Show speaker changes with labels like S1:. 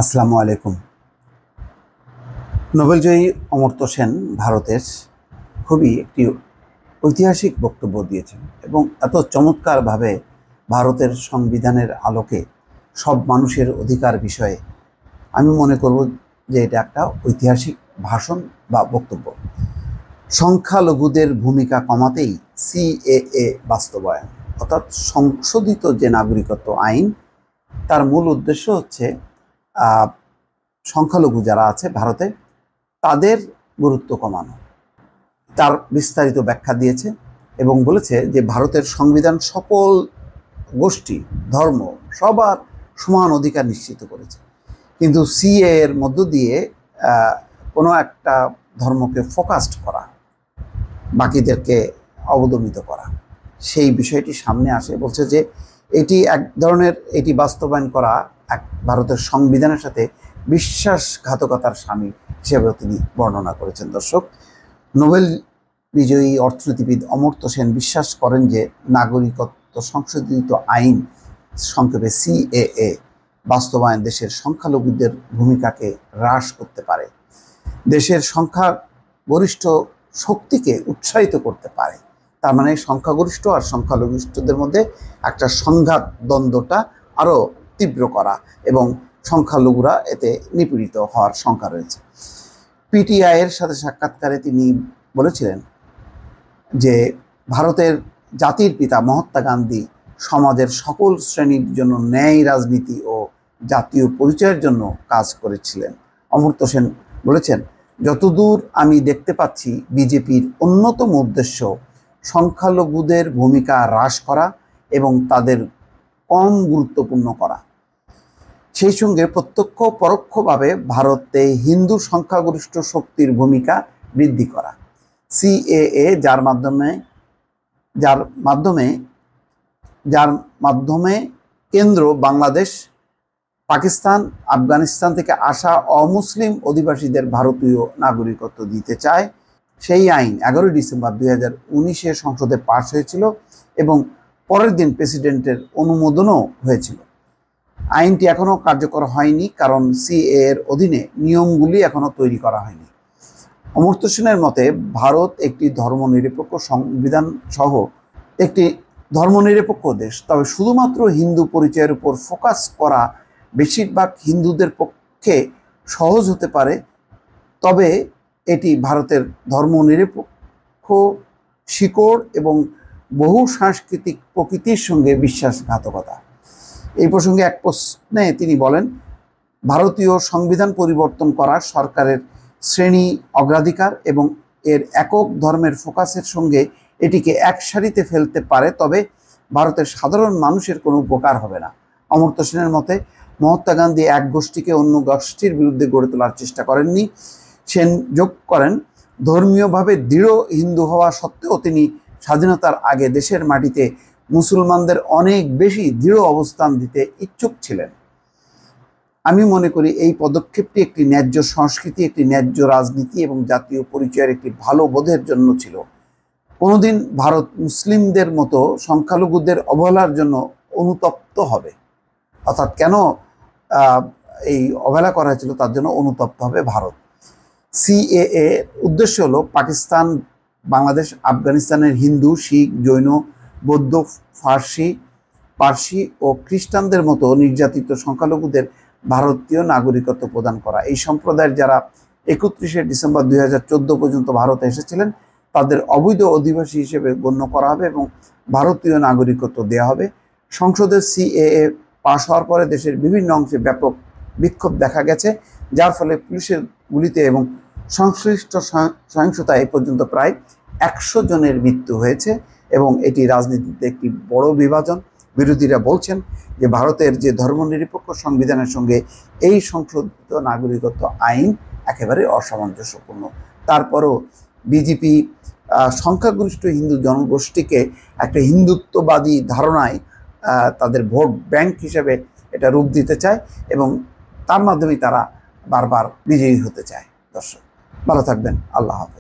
S1: আসসালামু আলাইকুম। নোবেলজয়ী অমর্ত্য সেন ভারতের খুবই একটি ঐতিহাসিক বক্তব্য দিয়েছেন এবং এত চমৎকারভাবে ভারতের সংবিধানের আলোকে সব মানুষের অধিকার বিষয়ে আমি মনে করব যে এটা একটা ঐতিহাসিক ভাষণ বা বক্তব্য। সংখ্যালঘুদের ভূমিকা কমাতেই সিএএ বাস্তবায়ন, অর্থাৎ সংশোধিত যে নাগরিকত্ব আইন, তার মূল উদ্দেশ্য হচ্ছে সংখ্যালঘু যারা আছে ভারতে তাদের গুরুত্ব কমানো। তার বিস্তারিত ব্যাখ্যা দিয়েছে এবং বলেছে যে ভারতের সংবিধান সকল গোষ্ঠী, ধর্ম, সবার সমান অধিকার নিশ্চিত করেছে, কিন্তু সিএ এর মধ্য দিয়ে কোনো একটা ধর্মকে ফোকাসড করা, বাকিদেরকে অবদমিত করা, সেই বিষয়টি সামনে আসে। বলছে যে এটি বাস্তবায়ন করা এক ভারতের সংবিধানের সাথে বিশ্বাসঘাতকতার সামিল হিসেবেও তিনি বর্ণনা করেছেন। দর্শক, নোবেল বিজয়ী অর্থনীতিবিদ অমর্ত্য সেন বিশ্বাস করেন যে নাগরিকত্ব সংশোধিত আইন, সংক্ষেপে সিএএ বাস্তবায়ন দেশের সংখ্যালঘুদের ভূমিকাকে হ্রাস করতে পারে, দেশের সংখ্যাগরিষ্ঠ শক্তিকে উৎসাহিত করতে পারে। তার মানে সংখ্যাগরিষ্ঠ আর সংখ্যালঘুদের মধ্যে একটা সংঘাত, দ্বন্দ্বটা আরও তীব্র করা এবং সংখ্যালঘুরা এতে নিপীড়িত হওয়ার শঙ্কা রয়েছে। পিটিআইয়ের সাথে সাক্ষাৎকারে তিনি বলেছিলেন যে ভারতের জাতির পিতা মহাত্মা গান্ধী সমাজের সকল শ্রেণীর জন্য ন্যায় রাজনীতি ও জাতীয় পরিচয়ের জন্য কাজ করেছিলেন। অমর্ত্য সেন বলেছেন, যতদূর আমি দেখতে পাচ্ছি বিজেপির অন্যতম উদ্দেশ্য সংখ্যালঘুদের ভূমিকা হ্রাস করা এবং তাদের কম গুরুত্বপূর্ণ করা, সেই সঙ্গে প্রত্যক্ষ পরোক্ষভাবে ভারতে হিন্দু সংখ্যাগরিষ্ঠ শক্তির ভূমিকা বৃদ্ধি করা। সিএএ যার মাধ্যমে কেন্দ্র বাংলাদেশ, পাকিস্তান, আফগানিস্তান থেকে আসা অমুসলিম অধিবাসীদের ভারতীয় নাগরিকত্ব দিতে চায়, সেই আইন 11 ডিসেম্বর 2019 সংসদে পাশ হয়েছিল এবং পরের দিন প্রেসিডেন্টের অনুমোদনও হয়েছিল। আইনটি এখনও কার্যকর হয়নি, কারণ সিএ এর অধীনে নিয়মগুলি এখনও তৈরি করা হয়নি। অমর্ত্য সেনের মতে ভারত একটি ধর্মনিরপেক্ষ সংবিধান সহ একটি ধর্মনিরপেক্ষ দেশ, তবে শুধুমাত্র হিন্দু পরিচয়ের উপর ফোকাস করা বেশিরভাগ হিন্দুদের পক্ষে সহজ হতে পারে, তবে এটি ভারতের ধর্মনিরপেক্ষ শিকড় এবং বহু সাংস্কৃতিক প্রকৃতির সঙ্গে বিশ্বাসঘাতকতা। এই প্রসঙ্গে এক প্রশ্নে তিনি বলেন, ভারতীয় সংবিধান পরিবর্তন করা সরকারের শ্রেণী অগ্রাধিকার এবং এর একক ধর্মের ফোকাসের সঙ্গে এটিকে এক সারিতে ফেলতে পারে, তবে ভারতের সাধারণ মানুষের কোনো উপকার হবে না। অমর্ত্য সেনের মতে মহাত্মা গান্ধী এক গোষ্ঠীকে অন্য গোষ্ঠীর বিরুদ্ধে গড়ে তোলার চেষ্টা করেননি। সেন যোগ করেন, ধর্মীয়ভাবে দৃঢ় হিন্দু হওয়া সত্ত্বেও তিনি স্বাধীনতার আগে দেশের মাটিতে মুসলমানদের অনেক বেশি দৃঢ় অবস্থান দিতে ইচ্ছুক ছিলেন। আমি মনে করি এই পদক্ষেপটি একটি ন্যায্য সংস্কৃতি, একটি ন্যায্য রাজনীতি এবং জাতীয় পরিচয়ের একটি ভালো বোধের জন্য ছিল। কোনোদিন ভারত মুসলিমদের মতো সংখ্যালঘুদের অবহেলার জন্য অনুতপ্ত হবে, অর্থাৎ কেন এই অবহেলা করা হয়েছিল তার জন্য অনুতপ্ত হবে ভারত। সিএএ উদ্দেশ্য হলো পাকিস্তান, বাংলাদেশ, আফগানিস্তানের হিন্দু, শিখ, জৈন, বৌদ্ধ, পার্সি ও খ্রিস্টানদের মতো নির্যাতিত সংখ্যালঘুদের ভারতীয় নাগরিকত্ব প্রদান করা। এই সম্প্রদায়ের যারা 31 ডিসেম্বর 2014 পর্যন্ত ভারতে এসেছিলেন তাদের অবৈধ অধিবাসী হিসেবে গণ্য করা হবে এবং ভারতীয় নাগরিকত্ব দেওয়া হবে। সংসদে সিএএ পাশ হওয়ার পরে দেশের বিভিন্ন অংশে ব্যাপক বিক্ষোভ দেখা গেছে, যার ফলে পুলিশের গুলিতে এবং সংশ্লিষ্ট সহিংসতায় এ পর্যন্ত প্রায় 100 জনের মৃত্যু হয়েছে এবং এটি রাজনীতিতে একটি বড় বিভাজন। বিরোধীরা বলছেন যে ভারতের যে ধর্মনিরপেক্ষ সংবিধানের সঙ্গে এই সংশোধিত নাগরিকত্ব আইন একেবারে অসামঞ্জস্যপূর্ণ। তারপরও বিজেপি সংখ্যাগরিষ্ঠ হিন্দু জনগোষ্ঠীকে একটা হিন্দুত্ববাদী ধারণায় তাদের ভোট ব্যাংক হিসেবে এটা রূপ দিতে চায় এবং তার মাধ্যমে তারা বারবার বিজয়ী হতে চায়। দর্শক, ভালো থাকবেন। আল্লাহ হাফেজ।